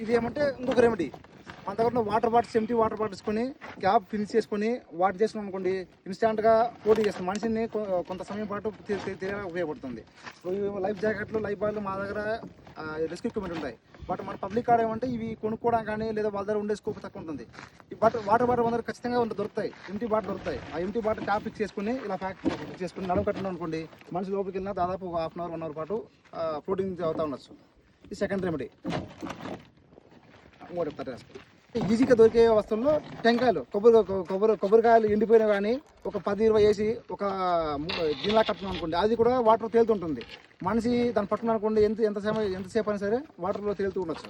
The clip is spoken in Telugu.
ఇది ఏమంటే ఇంకొక రెమెడీ. మన దగ్గర ఉన్న water bottles, empty water bottles కొని క్యాప్ ఫినిష్ చేసుకొని వాటర్ చేసుకున్నాం అనుకోండి, ఇన్స్టాంట్గా పోటీ చేస్తుంది. మనిషిని కొంత సమయం పాటు తీయడానికి ఉపయోగపడుతుంది. లైఫ్ జాకెట్లు, లైఫ్ బాయ్లు మా దగ్గర రెస్క్యూ ఎక్విప్మెంట్ ఉంటాయి. బట్ మన పబ్లిక్ కాడ ఏమంటే ఇవి కొనుక్కోవడం కానీ లేదా వాళ్ళ దగ్గర ఉండే స్కోప్ తక్కువ ఉంటుంది. ఈ వాటర్ బాటిల్ మన దగ్గర ఖచ్చితంగా దొరుకుతాయి, ఎంటీ బాటిల్ దొరుకుతాయి. ఆ ఎంటీ బాటిల్ క్యాప్ ఫిక్స్ చేసుకుని ఇలా ప్యాక్ చేసుకుని నడుము కట్టినాం అనుకోండి, మనిషి లోపలికి వెళ్ళినా దాదాపు ఒక హాఫ్ అన్ అవర్ 1 అవర్ పాటు ప్రోటీన్ అవుతా ఉండొచ్చు. ఈ సెకండ్ రెమెడీ. ఈజీగా దొరికే వస్తువుల్లో టెంకాయలు, కొబ్బరికాయలు ఎండిపోయినా కానీ ఒక 10-20 వేసి ఒక గిన్నెలా కట్టుకున్నాం అనుకోండి, అది కూడా వాటర్ తేలుతుంటుంది. మనిషి దాన్ని పట్టుకున్నాం అనుకోండి, ఎంతసేపు అయినా సరే వాటర్లో తేలుతూ ఉండొచ్చు.